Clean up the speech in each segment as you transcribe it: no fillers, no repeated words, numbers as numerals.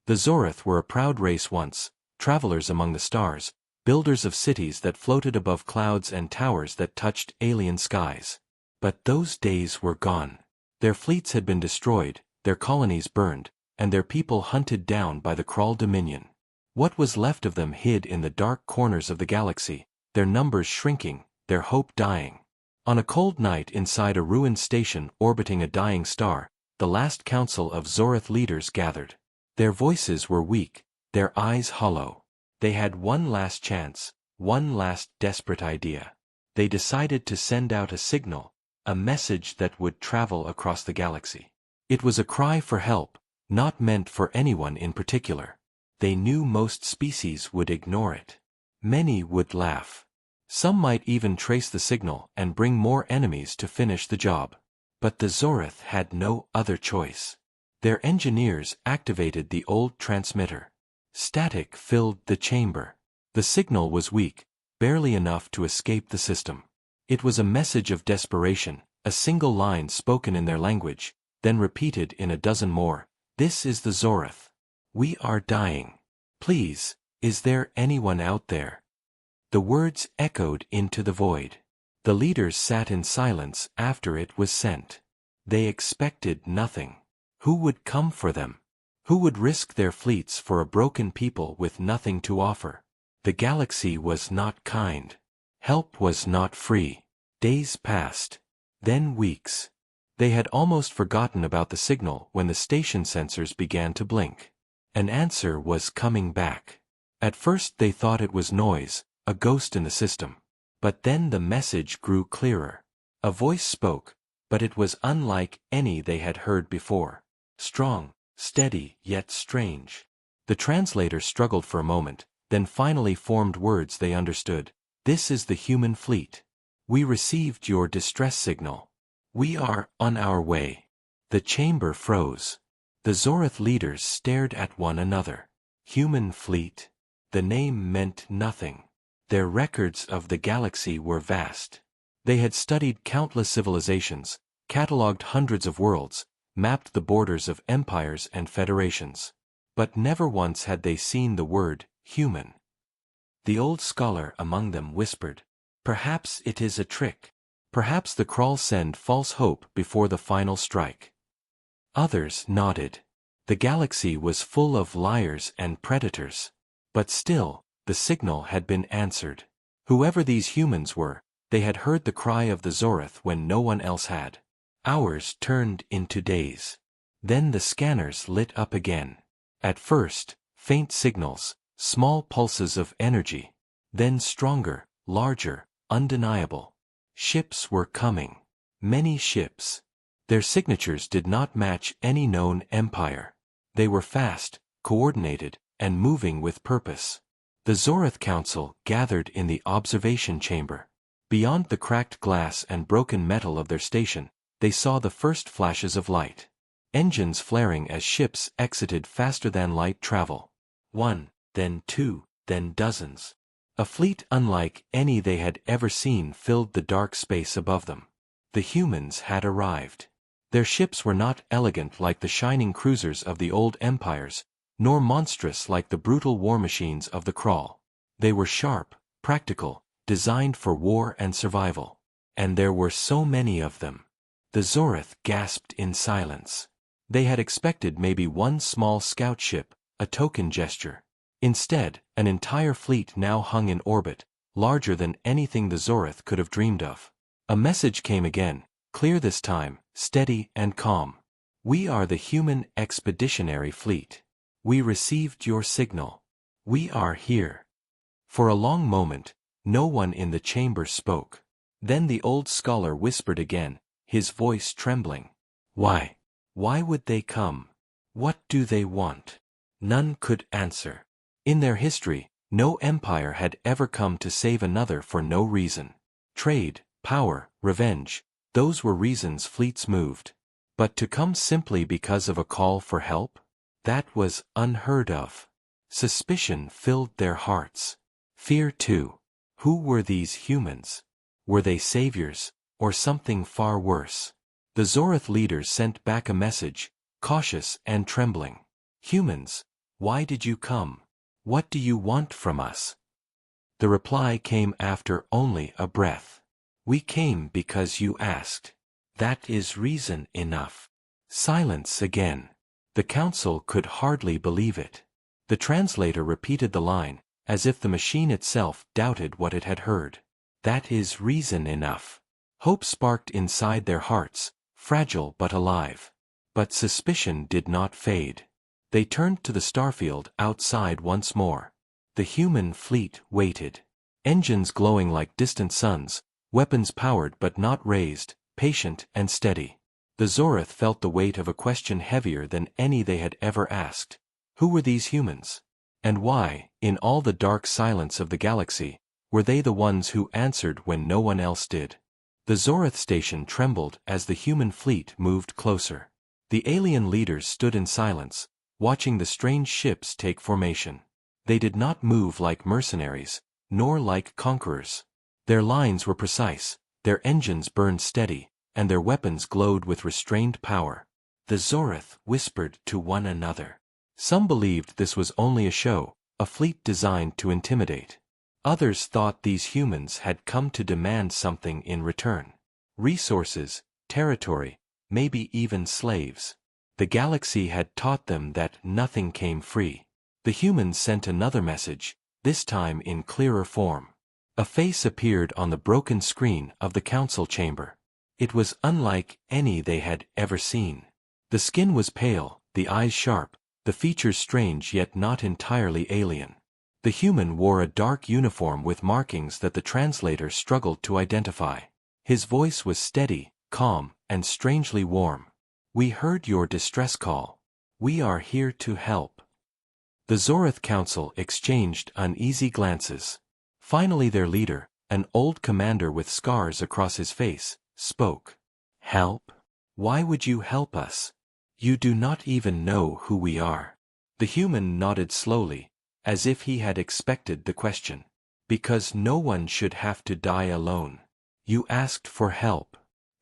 The Zorith were a proud race once, travelers among the stars, builders of cities that floated above clouds and towers that touched alien skies. But those days were gone. Their fleets had been destroyed, their colonies burned, and their people hunted down by the Krull Dominion. What was left of them hid in the dark corners of the galaxy, their numbers shrinking, their hope dying. On a cold night inside a ruined station orbiting a dying star, the last council of Zorith leaders gathered. Their voices were weak, their eyes hollow. They had one last chance, one last desperate idea. They decided to send out a signal, a message that would travel across the galaxy. It was a cry for help, not meant for anyone in particular. They knew most species would ignore it. Many would laugh. Some might even trace the signal and bring more enemies to finish the job. But the Zorith had no other choice. Their engineers activated the old transmitter. Static filled the chamber. The signal was weak, barely enough to escape the system. It was a message of desperation, a single line spoken in their language, then repeated in a dozen more. This is the Zorith. We are dying. Please, is there anyone out there? The words echoed into the void. The leaders sat in silence after it was sent. They expected nothing. Who would come for them? Who would risk their fleets for a broken people with nothing to offer? The galaxy was not kind. Help was not free. Days passed. Then weeks. They had almost forgotten about the signal when the station sensors began to blink. An answer was coming back. At first they thought it was noise, a ghost in the system. But then the message grew clearer. A voice spoke, but it was unlike any they had heard before. Strong, steady, yet strange. The translator struggled for a moment, then finally formed words they understood. This is the human fleet. We received your distress signal. We are on our way. The chamber froze. The Zorith leaders stared at one another. Human fleet. The name meant nothing. Their records of the galaxy were vast. They had studied countless civilizations, catalogued hundreds of worlds, mapped the borders of empires and federations. But never once had they seen the word human. The old scholar among them whispered, "Perhaps it is a trick. Perhaps the Krull send false hope before the final strike." Others nodded. The galaxy was full of liars and predators. But still, the signal had been answered. Whoever these humans were, they had heard the cry of the Zorith when no one else had. Hours turned into days. Then the scanners lit up again. At first, faint signals, small pulses of energy. Then stronger, larger, undeniable. Ships were coming. Many ships. Their signatures did not match any known empire. They were fast, coordinated, and moving with purpose. The Zorith Council gathered in the observation chamber. Beyond the cracked glass and broken metal of their station, they saw the first flashes of light. Engines flaring as ships exited faster than light travel. One, then two, then dozens. A fleet unlike any they had ever seen filled the dark space above them. The humans had arrived. Their ships were not elegant like the shining cruisers of the old empires, nor monstrous like the brutal war machines of the Krull. They were sharp, practical, designed for war and survival. And there were so many of them. The Zorith gasped in silence. They had expected maybe one small scout ship, a token gesture. Instead, an entire fleet now hung in orbit, larger than anything the Zorith could have dreamed of. A message came again, clear this time, steady and calm. We are the human expeditionary fleet. We received your signal. We are here. For a long moment, no one in the chamber spoke. Then the old scholar whispered again, his voice trembling. Why? Why would they come? What do they want? None could answer. In their history, no empire had ever come to save another for no reason. Trade, power, revenge, those were reasons fleets moved. But to come simply because of a call for help? That was unheard of. Suspicion filled their hearts. Fear too. Who were these humans? Were they saviors, or something far worse? The Zorith leaders sent back a message, cautious and trembling. Humans, Why did you come? What do you want from us? The reply came after only a breath. We came because you asked. That is reason enough. Silence again. The council could hardly believe it. The translator repeated the line, as if the machine itself doubted what it had heard. That is reason enough. Hope sparked inside their hearts, fragile but alive. But suspicion did not fade. They turned to the starfield outside once more. The human fleet waited. Engines glowing like distant suns, weapons powered but not raised, patient and steady. The Zorith felt the weight of a question heavier than any they had ever asked. Who were these humans? And why, in all the dark silence of the galaxy, were they the ones who answered when no one else did? The Zorith station trembled as the human fleet moved closer. The alien leaders stood in silence, watching the strange ships take formation. They did not move like mercenaries, nor like conquerors. Their lines were precise, their engines burned steady, and their weapons glowed with restrained power. The Zorith whispered to one another. Some believed this was only a show, a fleet designed to intimidate. Others thought these humans had come to demand something in return. Resources, territory, maybe even slaves. The galaxy had taught them that nothing came free. The humans sent another message, this time in clearer form. A face appeared on the broken screen of the council chamber. It was unlike any they had ever seen. The skin was pale, the eyes sharp, the features strange yet not entirely alien. The human wore a dark uniform with markings that the translator struggled to identify. His voice was steady, calm, and strangely warm. We heard your distress call. We are here to help. The Zorith Council exchanged uneasy glances. Finally their leader, an old commander with scars across his face, spoke. Help? Why would you help us? You do not even know who we are. The human nodded slowly, as if he had expected the question. Because no one should have to die alone. You asked for help.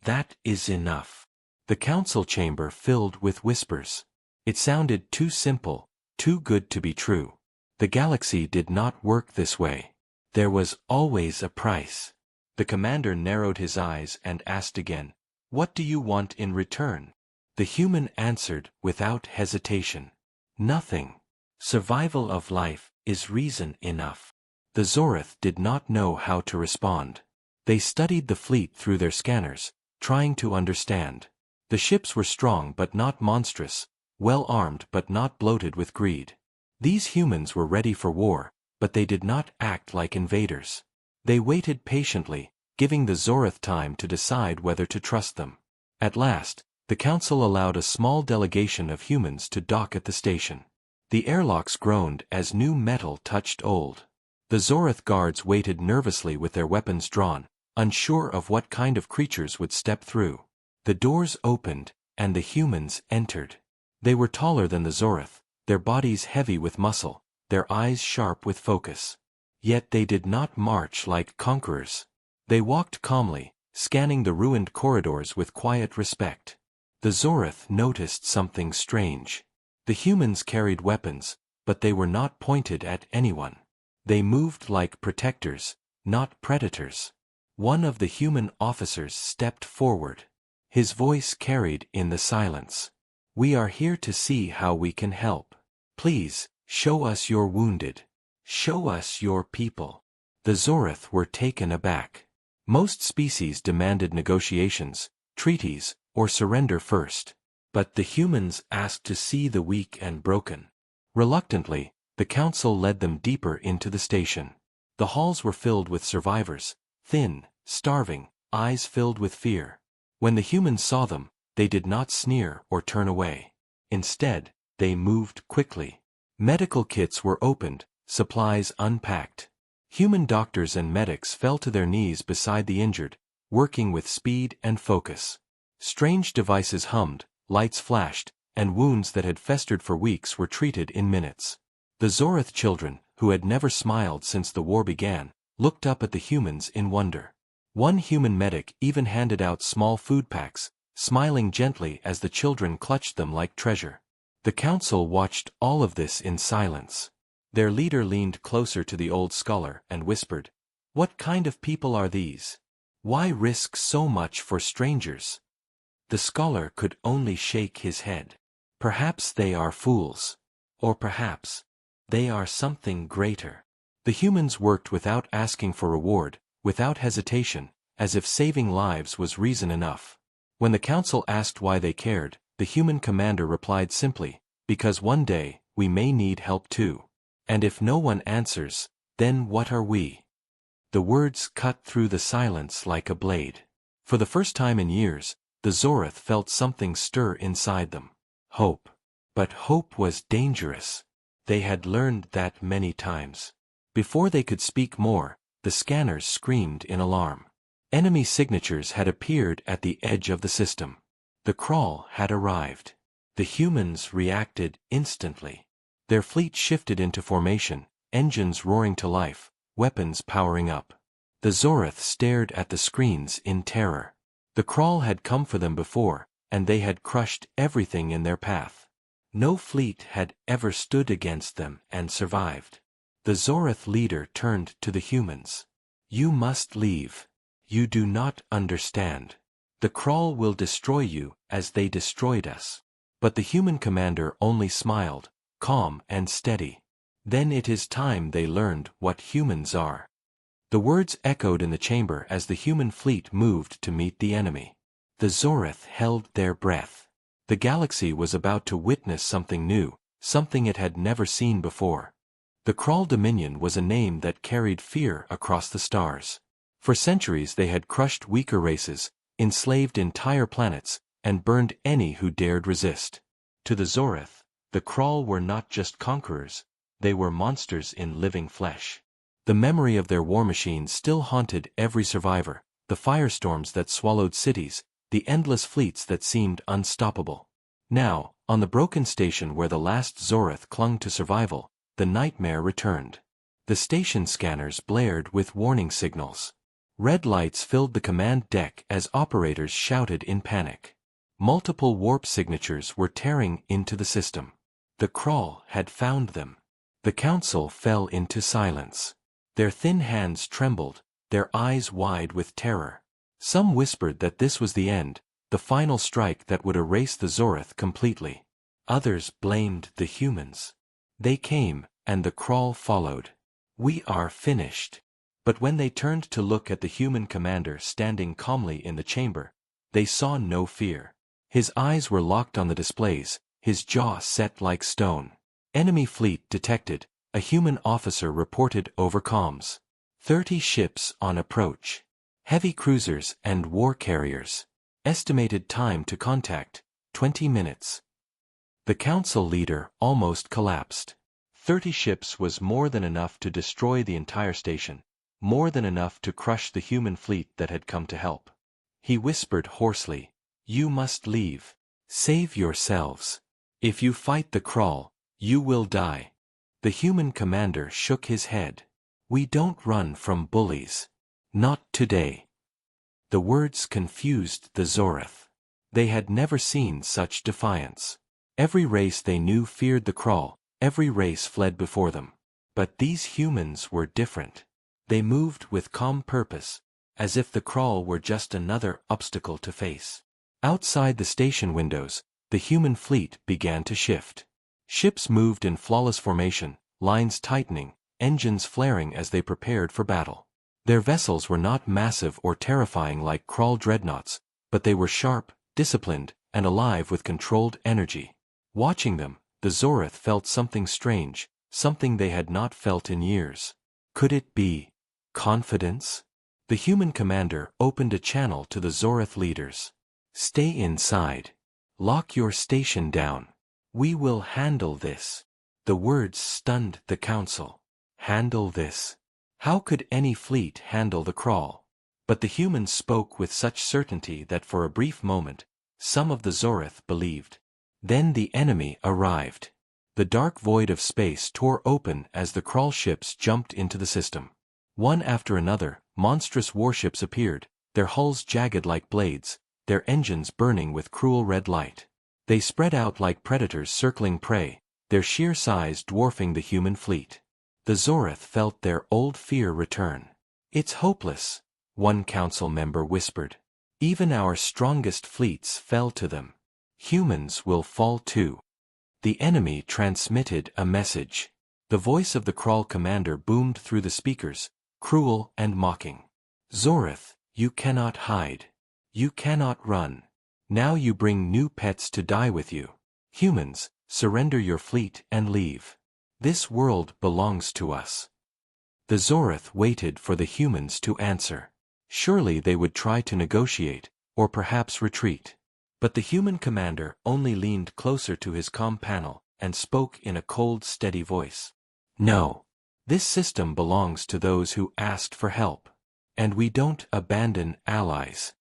That is enough. The council chamber filled with whispers. It sounded too simple, too good to be true. The galaxy did not work this way. There was always a price. The commander narrowed his eyes and asked again, What do you want in return? The human answered without hesitation. Nothing. Survival of life is reason enough. The Zorith did not know how to respond. They studied the fleet through their scanners, trying to understand. The ships were strong but not monstrous, well-armed but not bloated with greed. These humans were ready for war, but they did not act like invaders. They waited patiently, giving the Zorith time to decide whether to trust them. At last, the council allowed a small delegation of humans to dock at the station. The airlocks groaned as new metal touched old. The Zorith guards waited nervously with their weapons drawn, unsure of what kind of creatures would step through. The doors opened, and the humans entered. They were taller than the Zorith, their bodies heavy with muscle, their eyes sharp with focus. Yet they did not march like conquerors. They walked calmly, scanning the ruined corridors with quiet respect. The Zorith noticed something strange. The humans carried weapons, but they were not pointed at anyone. They moved like protectors, not predators. One of the human officers stepped forward. His voice carried in the silence. We are here to see how we can help. Please, show us your wounded. Show us your people. The Zorith were taken aback. Most species demanded negotiations, treaties, or surrender first. But the humans asked to see the weak and broken. Reluctantly, the council led them deeper into the station. The halls were filled with survivors, thin, starving, eyes filled with fear. When the humans saw them, they did not sneer or turn away. Instead, they moved quickly. Medical kits were opened, supplies unpacked. Human doctors and medics fell to their knees beside the injured, working with speed and focus. Strange devices hummed, lights flashed, and wounds that had festered for weeks were treated in minutes. The Zorith children, who had never smiled since the war began, looked up at the humans in wonder. One human medic even handed out small food packs, smiling gently as the children clutched them like treasure. The council watched all of this in silence. Their leader leaned closer to the old scholar and whispered, "What kind of people are these? Why risk so much for strangers?" The scholar could only shake his head. Perhaps they are fools. Or perhaps they are something greater. The humans worked without asking for reward, without hesitation, as if saving lives was reason enough. When the council asked why they cared, the human commander replied simply, "Because one day, we may need help too. And if no one answers, then what are we?" The words cut through the silence like a blade. For the first time in years, the Zorath felt something stir inside them. Hope. But hope was dangerous. They had learned that many times. Before they could speak more, the scanners screamed in alarm. Enemy signatures had appeared at the edge of the system. The crawl had arrived. The humans reacted instantly. Their fleet shifted into formation, engines roaring to life, weapons powering up. The Zorath stared at the screens in terror. The crawl had come for them before, and they had crushed everything in their path. No fleet had ever stood against them and survived. The Zorath leader turned to the humans. "You must leave. You do not understand. The crawl will destroy you as they destroyed us." But the human commander only smiled, calm and steady. "Then it is time they learned what humans are." The words echoed in the chamber as the human fleet moved to meet the enemy. The Zorath held their breath. The galaxy was about to witness something new, something it had never seen before. The Kral Dominion was a name that carried fear across the stars. For centuries they had crushed weaker races, enslaved entire planets, and burned any who dared resist. To the Zorath, the Kral were not just conquerors, they were monsters in living flesh. The memory of their war machines still haunted every survivor, the firestorms that swallowed cities, the endless fleets that seemed unstoppable. Now, on the broken station where the last Zorath clung to survival, the nightmare returned. The station scanners blared with warning signals. Red lights filled the command deck as operators shouted in panic. Multiple warp signatures were tearing into the system. The Kral had found them. The council fell into silence. Their thin hands trembled, their eyes wide with terror. Some whispered that this was the end, the final strike that would erase the Zorath completely. Others blamed the humans. They came, and the Kral followed. "We are finished." But when they turned to look at the human commander standing calmly in the chamber, they saw no fear. His eyes were locked on the displays, his jaw set like stone. "Enemy fleet detected," a human officer reported over comms. 30 ships on approach. Heavy cruisers and war carriers. Estimated time to contact, 20 minutes. The council leader almost collapsed. 30 ships was more than enough to destroy the entire station, more than enough to crush the human fleet that had come to help. He whispered hoarsely, "You must leave. Save yourselves. If you fight the Kral, you will die." The human commander shook his head. "We don't run from bullies. Not today." The words confused the Zorath. They had never seen such defiance. Every race they knew feared the Kral, every race fled before them. But these humans were different. They moved with calm purpose, as if the Kral were just another obstacle to face. Outside the station windows, the human fleet began to shift. Ships moved in flawless formation, lines tightening, engines flaring as they prepared for battle. Their vessels were not massive or terrifying like Kral dreadnoughts, but they were sharp, disciplined, and alive with controlled energy. Watching them, the Zorath felt something strange, something they had not felt in years. Could it be confidence? The human commander opened a channel to the Zorath leaders. "Stay inside. Lock your station down. We will handle this." The words stunned the council. Handle this? How could any fleet handle the Kral? But the humans spoke with such certainty that for a brief moment, some of the Zorath believed. Then the enemy arrived. The dark void of space tore open as the Kral ships jumped into the system. One after another, monstrous warships appeared, their hulls jagged like blades, their engines burning with cruel red light. They spread out like predators circling prey, their sheer size dwarfing the human fleet. The Zorith felt their old fear return. "It's hopeless," one council member whispered. "Even our strongest fleets fell to them. Humans will fall too." The enemy transmitted a message. The voice of the Crawl commander boomed through the speakers, cruel and mocking. "Zorith, you cannot hide. You cannot run. Now you bring new pets to die with you. Humans, surrender your fleet and leave. This world belongs to us." The Zorith waited for the humans to answer. Surely they would try to negotiate, or perhaps retreat. But the human commander only leaned closer to his comm panel and spoke in a cold, steady voice. "No. This system belongs to those who asked for help. And we don't abandon allies."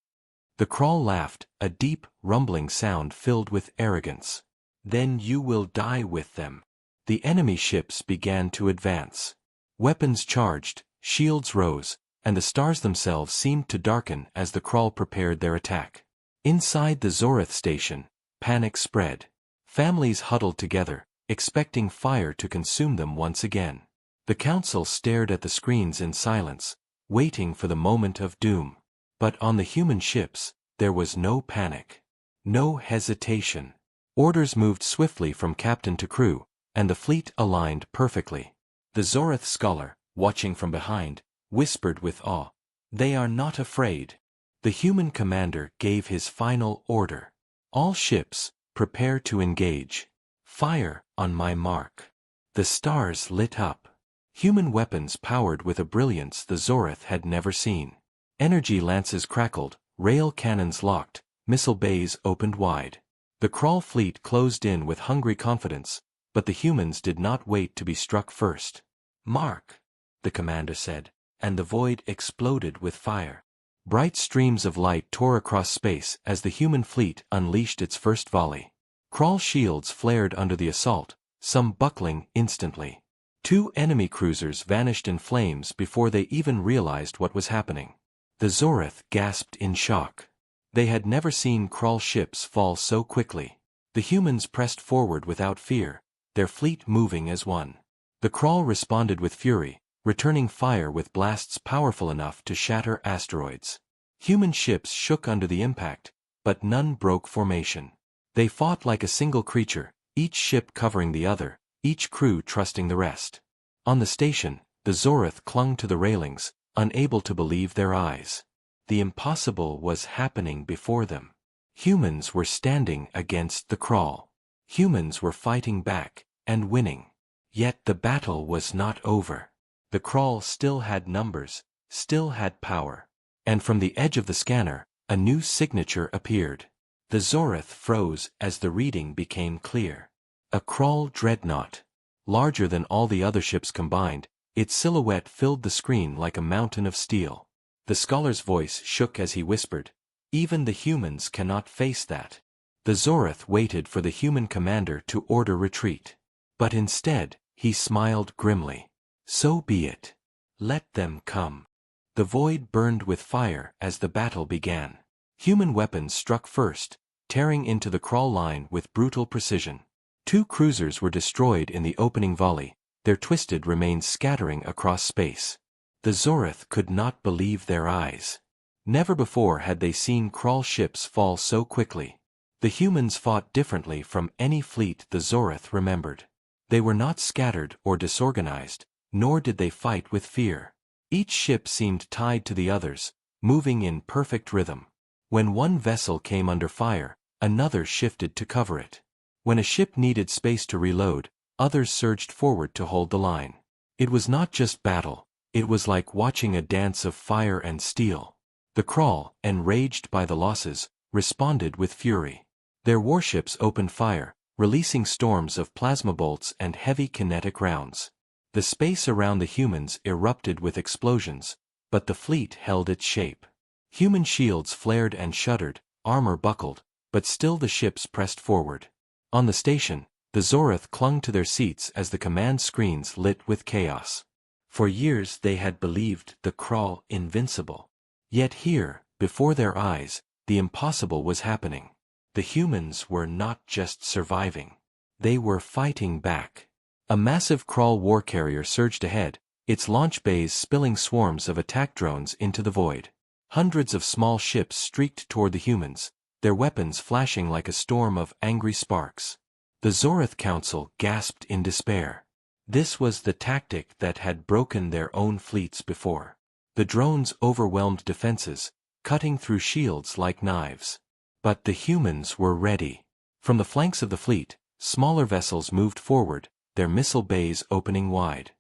The Crawl laughed, a deep, rumbling sound filled with arrogance. "Then you will die with them." The enemy ships began to advance. Weapons charged, shields rose, and the stars themselves seemed to darken as the Crawl prepared their attack. Inside the Zorith station, panic spread. Families huddled together, expecting fire to consume them once again. The council stared at the screens in silence, waiting for the moment of doom. But on the human ships, there was no panic. No hesitation. Orders moved swiftly from captain to crew, and the fleet aligned perfectly. The Zorith scholar, watching from behind, whispered with awe, "They are not afraid." The human commander gave his final order. "All ships, prepare to engage. Fire on my mark." The stars lit up. Human weapons powered with a brilliance the Zorith had never seen. Energy lances crackled, rail cannons locked, missile bays opened wide. The Crawl fleet closed in with hungry confidence, but the humans did not wait to be struck first. "Mark," the commander said, and the void exploded with fire. Bright streams of light tore across space as the human fleet unleashed its first volley. Crawl shields flared under the assault, some buckling instantly. 2 enemy cruisers vanished in flames before they even realized what was happening. The Zorith gasped in shock. They had never seen Crawl ships fall so quickly. The humans pressed forward without fear, their fleet moving as one. The Crawl responded with fury, returning fire with blasts powerful enough to shatter asteroids. Human ships shook under the impact, but none broke formation. They fought like a single creature, each ship covering the other, each crew trusting the rest. On the station, the Zorith clung to the railings, unable to believe their eyes. The impossible was happening before them. Humans were standing against the Crawl. Humans were fighting back, and winning. Yet the battle was not over. The Crawl still had numbers, still had power. And from the edge of the scanner, a new signature appeared. The Zorith froze as the reading became clear. A Crawl dreadnought. Larger than all the other ships combined, its silhouette filled the screen like a mountain of steel. The scholar's voice shook as he whispered, "Even the humans cannot face that." The Zorith waited for the human commander to order retreat. But instead, he smiled grimly. "So be it. Let them come." The void burned with fire as the battle began. Human weapons struck first, tearing into the Crawl line with brutal precision. 2 cruisers were destroyed in the opening volley, their twisted remains scattering across space. The Zorith could not believe their eyes. Never before had they seen Crawl ships fall so quickly. The humans fought differently from any fleet the Zorith remembered. They were not scattered or disorganized, nor did they fight with fear. Each ship seemed tied to the others, moving in perfect rhythm. When one vessel came under fire, another shifted to cover it. When a ship needed space to reload, others surged forward to hold the line. It was not just battle, it was like watching a dance of fire and steel. The Crawl, enraged by the losses, responded with fury. Their warships opened fire, releasing storms of plasma bolts and heavy kinetic rounds. The space around the humans erupted with explosions, but the fleet held its shape. Human shields flared and shuddered, armor buckled, but still the ships pressed forward. On the station, the Zorith clung to their seats as the command screens lit with chaos. For years they had believed the Crawl invincible. Yet here, before their eyes, the impossible was happening. The humans were not just surviving. They were fighting back. A massive crawl war carrier surged ahead, its launch bays spilling swarms of attack drones into the void. Hundreds of small ships streaked toward the humans, their weapons flashing like a storm of angry sparks. The Zorath Council gasped in despair. This was the tactic that had broken their own fleets before. The drones overwhelmed defenses, cutting through shields like knives. But the humans were ready. From the flanks of the fleet, smaller vessels moved forward, their missile bays opening wide.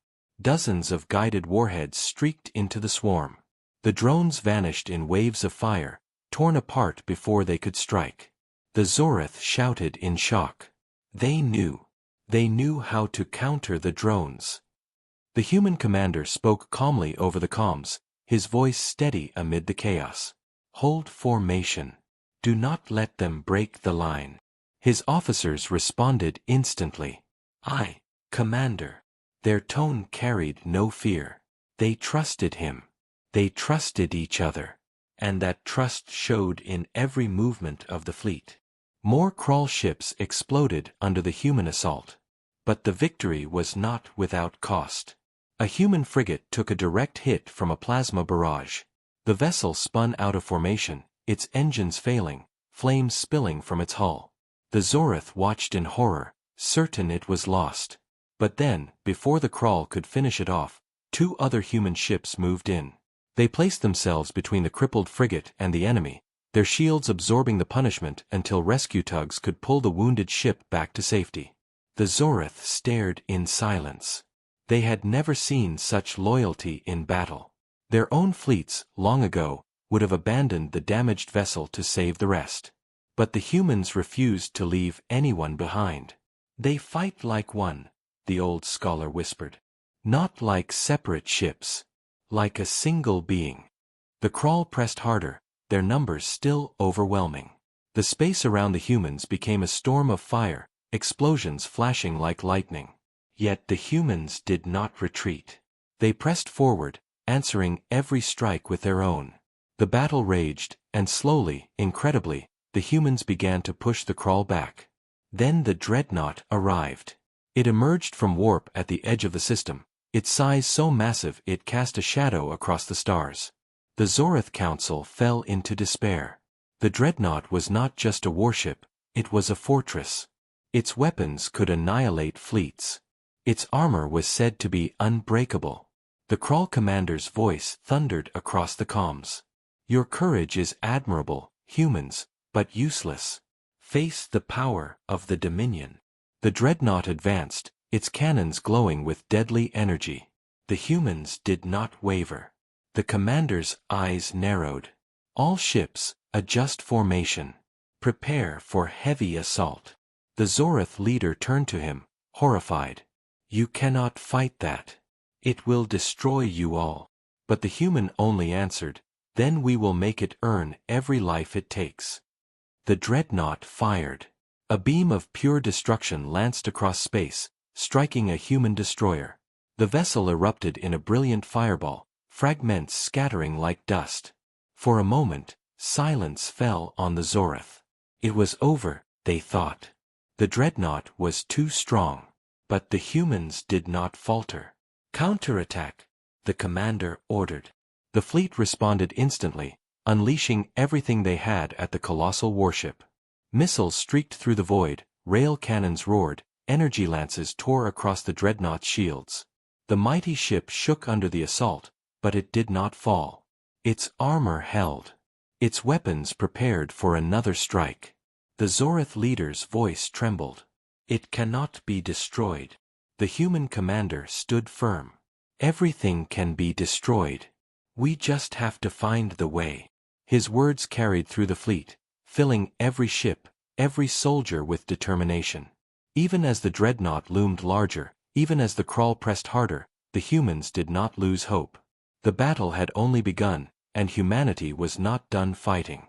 Dozens of guided warheads streaked into the swarm. The drones vanished in waves of fire, torn apart before they could strike. The Zorath shouted in shock. They knew. They knew how to counter the drones. The human commander spoke calmly over the comms, his voice steady amid the chaos. Hold formation. Do not let them break the line. His officers responded instantly. Aye, Commander. Their tone carried no fear. They trusted him. They trusted each other. And that trust showed in every movement of the fleet. More crawl ships exploded under the human assault. But the victory was not without cost. A human frigate took a direct hit from a plasma barrage. The vessel spun out of formation, its engines failing, flames spilling from its hull. The Zorath watched in horror, certain it was lost. But then, before the crawl could finish it off, 2 other human ships moved in. They placed themselves between the crippled frigate and the enemy, their shields absorbing the punishment until rescue tugs could pull the wounded ship back to safety. The Zorath stared in silence. They had never seen such loyalty in battle. Their own fleets, long ago, would have abandoned the damaged vessel to save the rest. But the humans refused to leave anyone behind. They fight like one, the old scholar whispered. Not like separate ships. Like a single being. The crawl pressed harder, their numbers still overwhelming. The space around the humans became a storm of fire, explosions flashing like lightning. Yet the humans did not retreat. They pressed forward, answering every strike with their own. The battle raged, and slowly, incredibly, the humans began to push the crawl back. Then the dreadnought arrived. It emerged from warp at the edge of the system, its size so massive it cast a shadow across the stars. The Zorath Council fell into despair. The dreadnought was not just a warship, it was a fortress. Its weapons could annihilate fleets. Its armor was said to be unbreakable. The crawl commander's voice thundered across the comms. Your courage is admirable, humans, but useless. Face the power of the Dominion. The dreadnought advanced, its cannons glowing with deadly energy. The humans did not waver. The commander's eyes narrowed. All ships, adjust formation. Prepare for heavy assault. The Zorath leader turned to him, horrified. You cannot fight that. It will destroy you all. But the human only answered, then we will make it earn every life it takes. The dreadnought fired. A beam of pure destruction lanced across space, striking a human destroyer. The vessel erupted in a brilliant fireball, fragments scattering like dust. For a moment, silence fell on the Zorath. It was over, they thought. The dreadnought was too strong. But the humans did not falter. Counterattack, the commander ordered. The fleet responded instantly, unleashing everything they had at the colossal warship. Missiles streaked through the void, rail cannons roared, energy lances tore across the dreadnought's shields. The mighty ship shook under the assault, but it did not fall. Its armor held. Its weapons prepared for another strike. The Zorath leader's voice trembled. It cannot be destroyed. The human commander stood firm. Everything can be destroyed. We just have to find the way. His words carried through the fleet, filling every ship, every soldier with determination. Even as the dreadnought loomed larger, even as the crawl pressed harder, the humans did not lose hope. The battle had only begun, and humanity was not done fighting.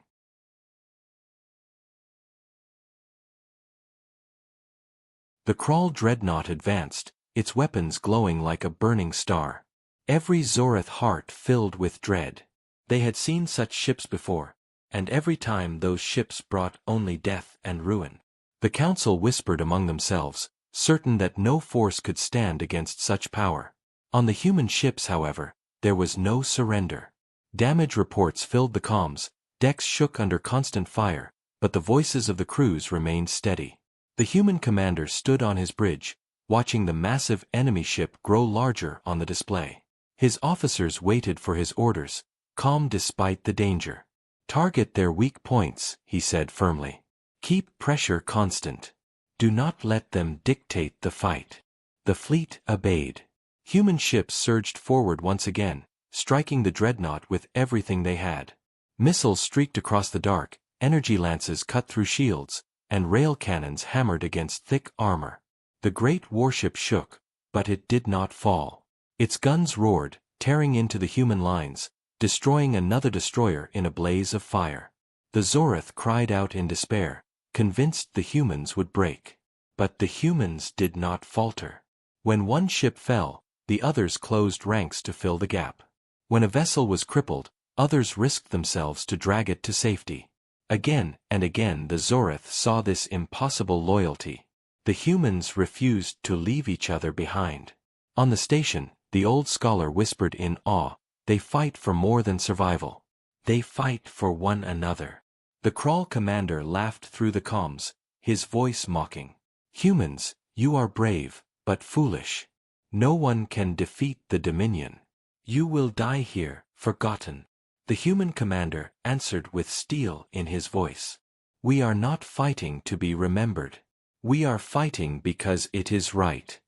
The crawl dreadnought advanced, its weapons glowing like a burning star. Every Zorath heart filled with dread. They had seen such ships before, and every time those ships brought only death and ruin. The council whispered among themselves, certain that no force could stand against such power. On the human ships, however, there was no surrender. Damage reports filled the comms, decks shook under constant fire, but the voices of the crews remained steady. The human commander stood on his bridge, watching the massive enemy ship grow larger on the display. His officers waited for his orders, calm despite the danger. "Target their weak points," he said firmly. "Keep pressure constant. Do not let them dictate the fight." The fleet obeyed. Human ships surged forward once again, striking the dreadnought with everything they had. Missiles streaked across the dark, energy lances cut through shields, and rail cannons hammered against thick armor. The great warship shook, but it did not fall. Its guns roared, tearing into the human lines, destroying another destroyer in a blaze of fire. The Zorith cried out in despair, convinced the humans would break. But the humans did not falter. When one ship fell, the others closed ranks to fill the gap. When a vessel was crippled, others risked themselves to drag it to safety. Again and again the Zorith saw this impossible loyalty. The humans refused to leave each other behind. On the station, the old scholar whispered in awe, "They fight for more than survival. They fight for one another." The Kraul commander laughed through the comms, his voice mocking. "Humans, you are brave, but foolish. No one can defeat the Dominion. You will die here, forgotten." The human commander answered with steel in his voice. "We are not fighting to be remembered. We are fighting because it is right."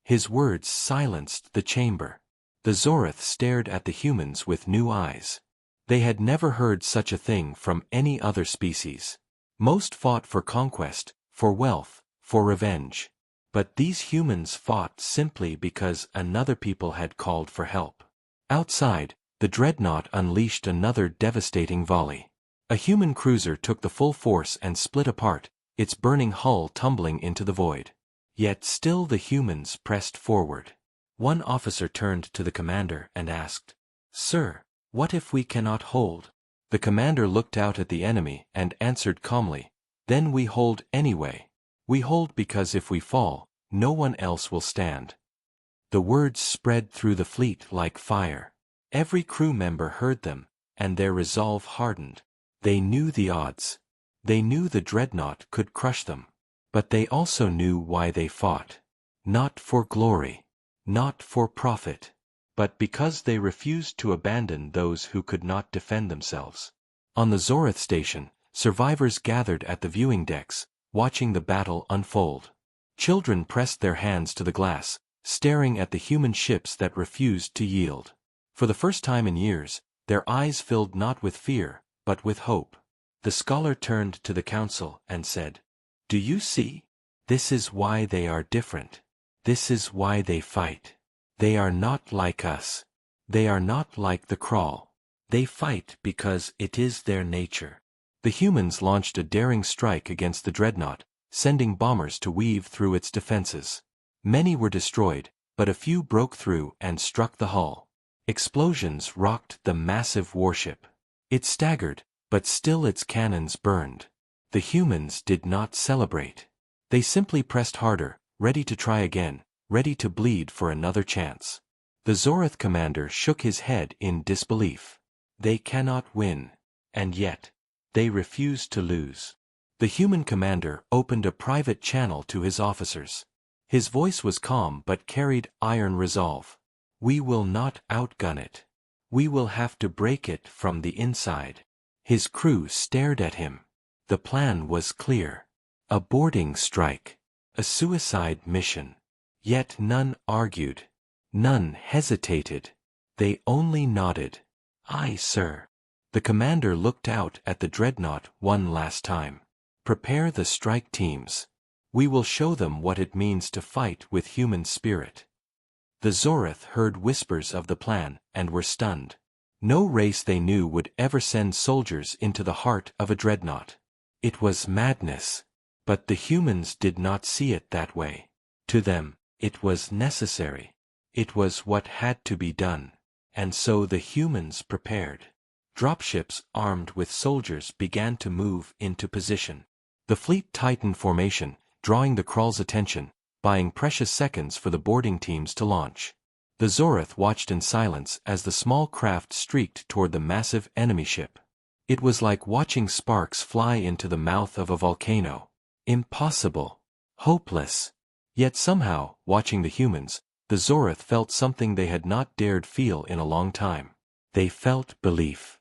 His words silenced the chamber. The Zorith stared at the humans with new eyes. They had never heard such a thing from any other species. Most fought for conquest, for wealth, for revenge. But these humans fought simply because another people had called for help. Outside, the dreadnought unleashed another devastating volley. A human cruiser took the full force and split apart, its burning hull tumbling into the void. Yet still the humans pressed forward. One officer turned to the commander and asked, "Sir, what if we cannot hold?" The commander looked out at the enemy and answered calmly, "Then we hold anyway. We hold because if we fall, no one else will stand." The words spread through the fleet like fire. Every crew member heard them, and their resolve hardened. They knew the odds. They knew the dreadnought could crush them. But they also knew why they fought. Not for glory. Not for profit. But because they refused to abandon those who could not defend themselves. On the Zorith station, survivors gathered at the viewing decks, watching the battle unfold. Children pressed their hands to the glass, staring at the human ships that refused to yield. For the first time in years, their eyes filled not with fear, but with hope. The scholar turned to the council and said, "Do you see? This is why they are different. This is why they fight. They are not like us. They are not like the Kraul. They fight because it is their nature." The humans launched a daring strike against the dreadnought, sending bombers to weave through its defenses. Many were destroyed, but a few broke through and struck the hull. Explosions rocked the massive warship. It staggered, but still its cannons burned. The humans did not celebrate. They simply pressed harder, ready to try again, ready to bleed for another chance. The Zorith commander shook his head in disbelief. They cannot win. And yet, they refuse to lose. The human commander opened a private channel to his officers. His voice was calm but carried iron resolve. "We will not outgun it. We will have to break it from the inside." His crew stared at him. The plan was clear. A boarding strike. A suicide mission. Yet none argued. None hesitated. They only nodded. "Aye, sir." The commander looked out at the dreadnought one last time. "Prepare the strike teams. We will show them what it means to fight with human spirit." The Zorith heard whispers of the plan and were stunned. No race they knew would ever send soldiers into the heart of a dreadnought. It was madness. But the humans did not see it that way. To them, it was necessary. It was what had to be done. And so the humans prepared. Dropships armed with soldiers began to move into position. The fleet tightened formation, drawing the Krall's attention, buying precious seconds for the boarding teams to launch. The Zorith watched in silence as the small craft streaked toward the massive enemy ship. It was like watching sparks fly into the mouth of a volcano. Impossible. Hopeless. Yet somehow, watching the humans, the Zorith felt something they had not dared feel in a long time. They felt belief.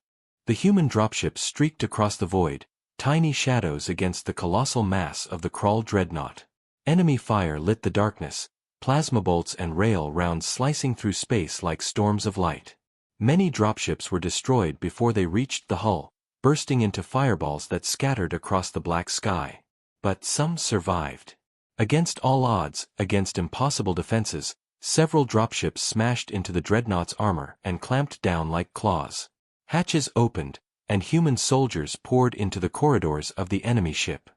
The human dropships streaked across the void, tiny shadows against the colossal mass of the Krall dreadnought. Enemy fire lit the darkness, plasma bolts and rail rounds slicing through space like storms of light. Many dropships were destroyed before they reached the hull, bursting into fireballs that scattered across the black sky. But some survived. Against all odds, against impossible defenses, several dropships smashed into the dreadnought's armor and clamped down like claws. Hatches opened, and human soldiers poured into the corridors of the enemy ship.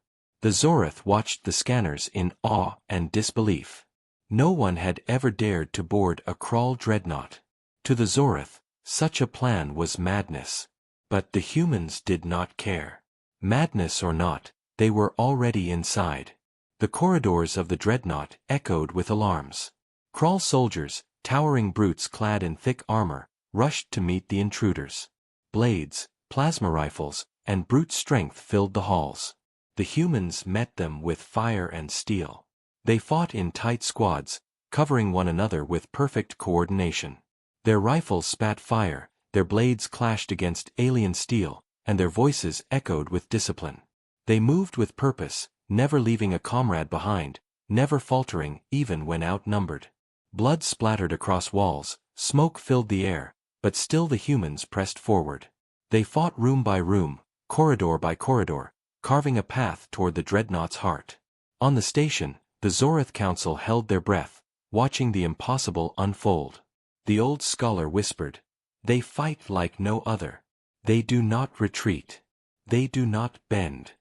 The Zorith watched the scanners in awe and disbelief. No one had ever dared to board a Krall dreadnought. To the Zorith, such a plan was madness. But the humans did not care. Madness or not, they were already inside. The corridors of the dreadnought echoed with alarms. Krall soldiers, towering brutes clad in thick armor, rushed to meet the intruders. Blades, plasma rifles, and brute strength filled the halls. The humans met them with fire and steel. They fought in tight squads, covering one another with perfect coordination. Their rifles spat fire, their blades clashed against alien steel, and their voices echoed with discipline. They moved with purpose, never leaving a comrade behind, never faltering even when outnumbered. Blood splattered across walls, smoke filled the air, but still the humans pressed forward. They fought room by room, corridor by corridor, carving a path toward the dreadnought's heart. On the station, the Zorith Council held their breath, watching the impossible unfold. The old scholar whispered, "They fight like no other. They do not retreat. They do not bend."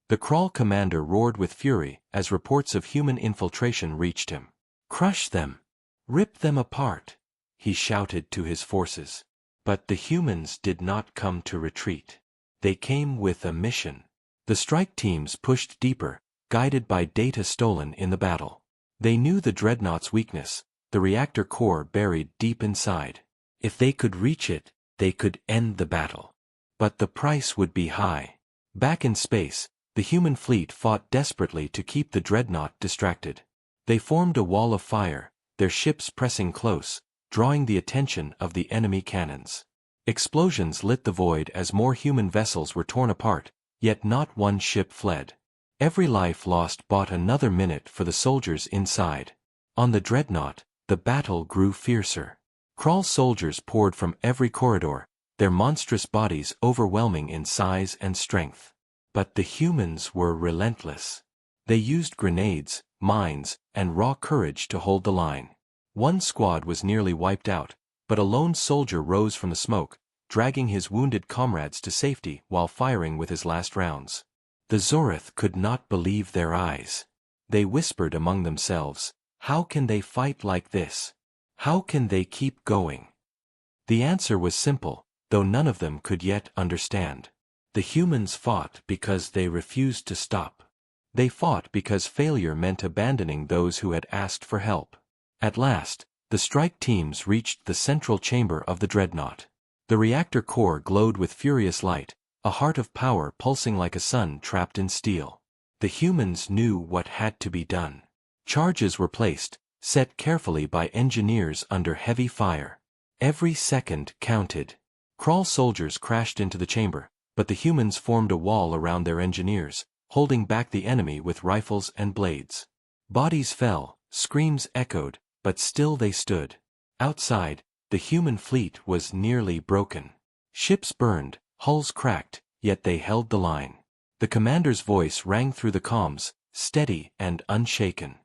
The Krall commander roared with fury as reports of human infiltration reached him. "Crush them! Rip them apart!" he shouted to his forces. But the humans did not come to retreat. They came with a mission. The strike teams pushed deeper, guided by data stolen in the battle. They knew the dreadnought's weakness, the reactor core buried deep inside. If they could reach it, they could end the battle. But the price would be high. Back in space, the human fleet fought desperately to keep the dreadnought distracted. They formed a wall of fire, their ships pressing close, drawing the attention of the enemy cannons. Explosions lit the void as more human vessels were torn apart, yet not one ship fled. Every life lost bought another minute for the soldiers inside. On the dreadnought, the battle grew fiercer. Krall soldiers poured from every corridor, their monstrous bodies overwhelming in size and strength. But the humans were relentless. They used grenades, mines, and raw courage to hold the line. One squad was nearly wiped out, but a lone soldier rose from the smoke, dragging his wounded comrades to safety while firing with his last rounds. The Zorith could not believe their eyes. They whispered among themselves, "How can they fight like this? How can they keep going?" The answer was simple, though none of them could yet understand. The humans fought because they refused to stop. They fought because failure meant abandoning those who had asked for help. At last, the strike teams reached the central chamber of the dreadnought. The reactor core glowed with furious light, a heart of power pulsing like a sun trapped in steel. The humans knew what had to be done. Charges were placed, set carefully by engineers under heavy fire. Every second counted. Krall soldiers crashed into the chamber, but the humans formed a wall around their engineers, holding back the enemy with rifles and blades. Bodies fell, screams echoed, but still they stood. Outside, the human fleet was nearly broken. Ships burned, hulls cracked, yet they held the line. The commander's voice rang through the comms, steady and unshaken.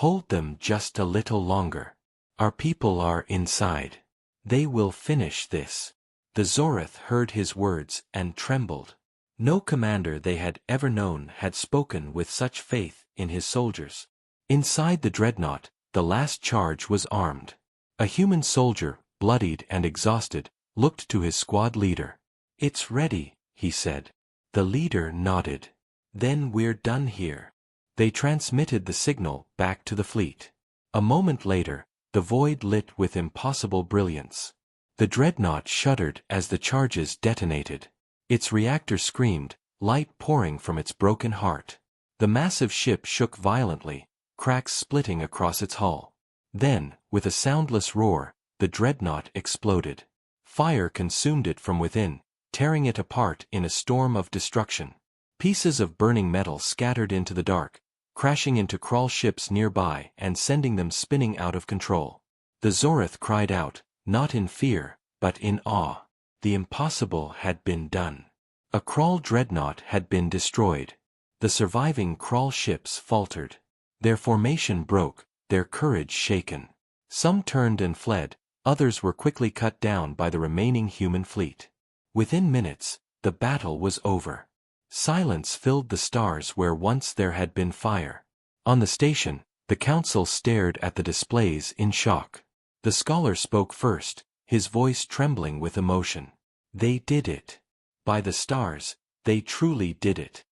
"Hold them just a little longer. Our people are inside. They will finish this." The Zorith heard his words and trembled. No commander they had ever known had spoken with such faith in his soldiers. Inside the dreadnought, the last charge was armed. A human soldier, bloodied and exhausted, looked to his squad leader. "It's ready," he said. The leader nodded. "Then we're done here." They transmitted the signal back to the fleet. A moment later, the void lit with impossible brilliance. The dreadnought shuddered as the charges detonated. Its reactor screamed, light pouring from its broken heart. The massive ship shook violently, cracks splitting across its hull. Then, with a soundless roar, the dreadnought exploded. Fire consumed it from within, tearing it apart in a storm of destruction. Pieces of burning metal scattered into the dark, crashing into crawl ships nearby and sending them spinning out of control. The Zorith cried out, not in fear, but in awe. The impossible had been done. A crawl dreadnought had been destroyed. The surviving crawl ships faltered. Their formation broke, their courage shaken. Some turned and fled, others were quickly cut down by the remaining human fleet. Within minutes, the battle was over. Silence filled the stars where once there had been fire. On the station, the council stared at the displays in shock. The scholar spoke first, his voice trembling with emotion. They did it. By the stars, they truly did it.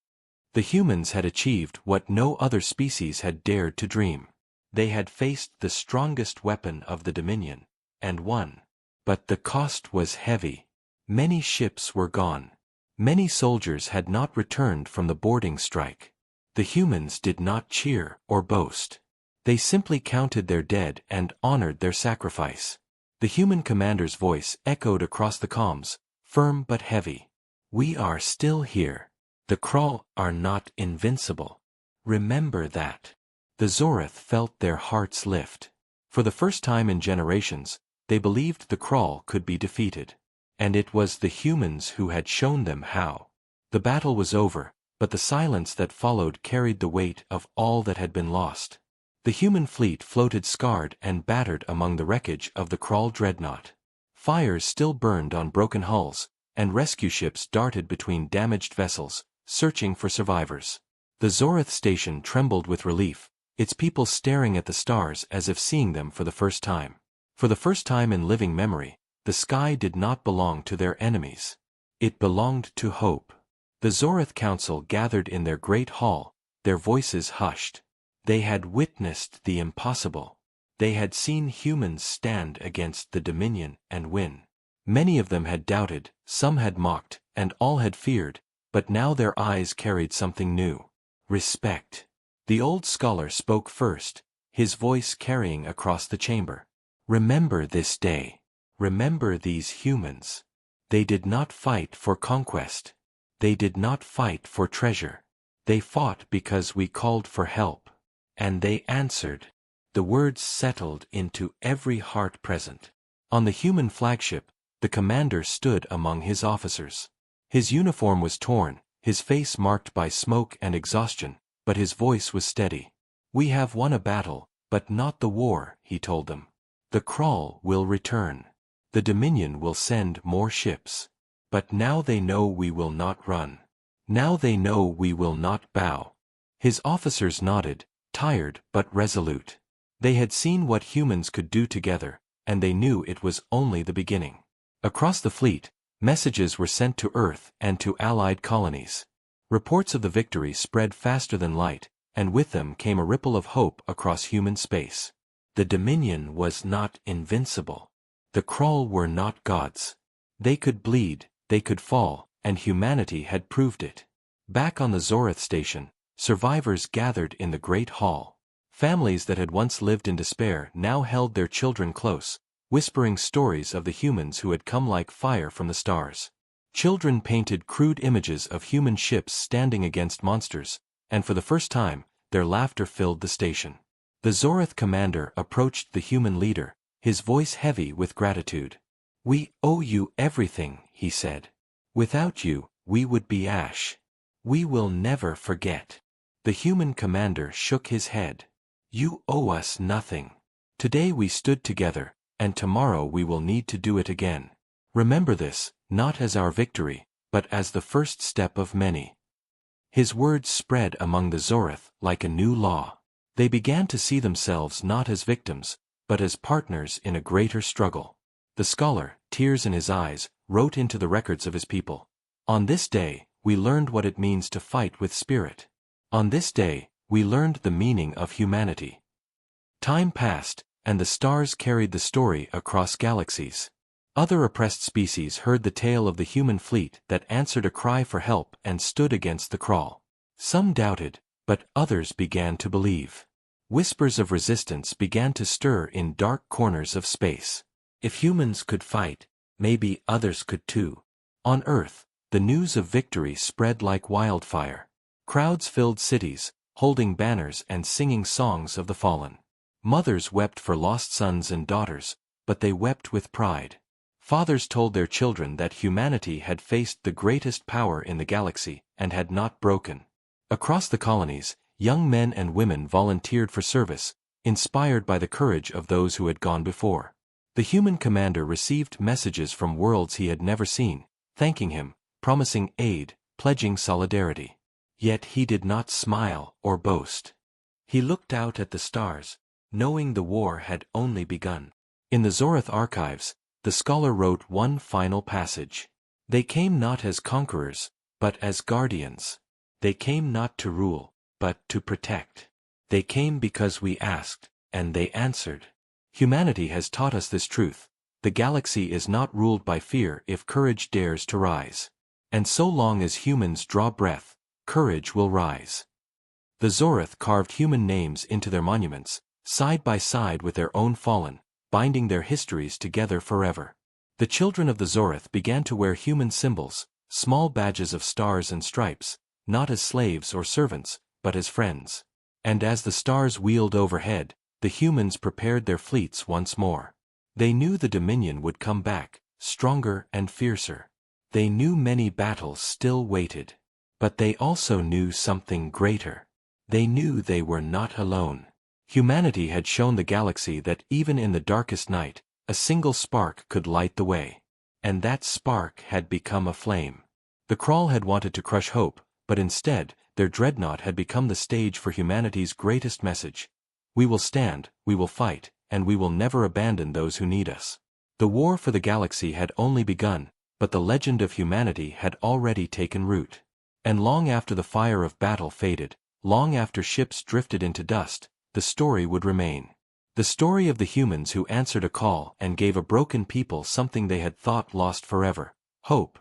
The humans had achieved what no other species had dared to dream. They had faced the strongest weapon of the Dominion, and won. But the cost was heavy. Many ships were gone. Many soldiers had not returned from the boarding strike. The humans did not cheer or boast. They simply counted their dead and honored their sacrifice. The human commander's voice echoed across the comms, firm but heavy. "We are still here. The Crawl are not invincible. Remember that." The Zorith felt their hearts lift. For the first time in generations, they believed the Crawl could be defeated. And it was the humans who had shown them how. The battle was over, but the silence that followed carried the weight of all that had been lost. The human fleet floated scarred and battered among the wreckage of the Crawl dreadnought. Fires still burned on broken hulls, and rescue ships darted between damaged vessels, searching for survivors. The Zorith station trembled with relief, its people staring at the stars as if seeing them for the first time. For the first time in living memory, the sky did not belong to their enemies. It belonged to hope. The Zorith Council gathered in their great hall, their voices hushed. They had witnessed the impossible. They had seen humans stand against the Dominion and win. Many of them had doubted, some had mocked, and all had feared, but now their eyes carried something new. Respect. The old scholar spoke first, his voice carrying across the chamber. Remember this day. Remember these humans. They did not fight for conquest. They did not fight for treasure. They fought because we called for help. And they answered. The words settled into every heart present. On the human flagship, the commander stood among his officers. His uniform was torn, his face marked by smoke and exhaustion, but his voice was steady. "We have won a battle, but not the war," he told them. "The Crawl will return. The Dominion will send more ships. But now they know we will not run. Now they know we will not bow." His officers nodded, tired but resolute. They had seen what humans could do together, and they knew it was only the beginning. Across the fleet, messages were sent to Earth and to allied colonies. Reports of the victory spread faster than light, and with them came a ripple of hope across human space. The Dominion was not invincible. The Crawl were not gods. They could bleed, they could fall, and humanity had proved it. Back on the Zorith station, survivors gathered in the Great Hall. Families that had once lived in despair now held their children close, whispering stories of the humans who had come like fire from the stars. Children painted crude images of human ships standing against monsters, and for the first time, their laughter filled the station. The Zorith commander approached the human leader, his voice heavy with gratitude. "We owe you everything," he said. "Without you, we would be ash. We will never forget." The human commander shook his head. "You owe us nothing. Today we stood together, and tomorrow we will need to do it again. Remember this, not as our victory, but as the first step of many." His words spread among the Zorith like a new law. They began to see themselves not as victims, but as partners in a greater struggle. The scholar, tears in his eyes, wrote into the records of his people. On this day, we learned what it means to fight with spirit. On this day, we learned the meaning of humanity. Time passed, and the stars carried the story across galaxies. Other oppressed species heard the tale of the human fleet that answered a cry for help and stood against the Crawl. Some doubted, but others began to believe. Whispers of resistance began to stir in dark corners of space. If humans could fight, maybe others could too. On Earth, the news of victory spread like wildfire. Crowds filled cities, holding banners and singing songs of the fallen. Mothers wept for lost sons and daughters, but they wept with pride. Fathers told their children that humanity had faced the greatest power in the galaxy and had not broken. Across the colonies, young men and women volunteered for service, inspired by the courage of those who had gone before. The human commander received messages from worlds he had never seen, thanking him, promising aid, pledging solidarity. Yet he did not smile or boast. He looked out at the stars, knowing the war had only begun. In the Zorath archives, the scholar wrote one final passage. They came not as conquerors, but as guardians. They came not to rule, but to protect. They came because we asked, and they answered. Humanity has taught us this truth. The galaxy is not ruled by fear if courage dares to rise. And so long as humans draw breath, courage will rise. The Zorath carved human names into their monuments, side by side with their own fallen, binding their histories together forever. The children of the Zorath began to wear human symbols, small badges of stars and stripes, not as slaves or servants, but as friends. And as the stars wheeled overhead, the humans prepared their fleets once more. They knew the Dominion would come back, stronger and fiercer. They knew many battles still waited. But they also knew something greater. They knew they were not alone. Humanity had shown the galaxy that even in the darkest night, a single spark could light the way. And that spark had become a flame. The Crawl had wanted to crush hope, but instead, their dreadnought had become the stage for humanity's greatest message. We will stand, we will fight, and we will never abandon those who need us. The war for the galaxy had only begun, but the legend of humanity had already taken root. And long after the fire of battle faded, long after ships drifted into dust, the story would remain. The story of the humans who answered a call and gave a broken people something they had thought lost forever: hope.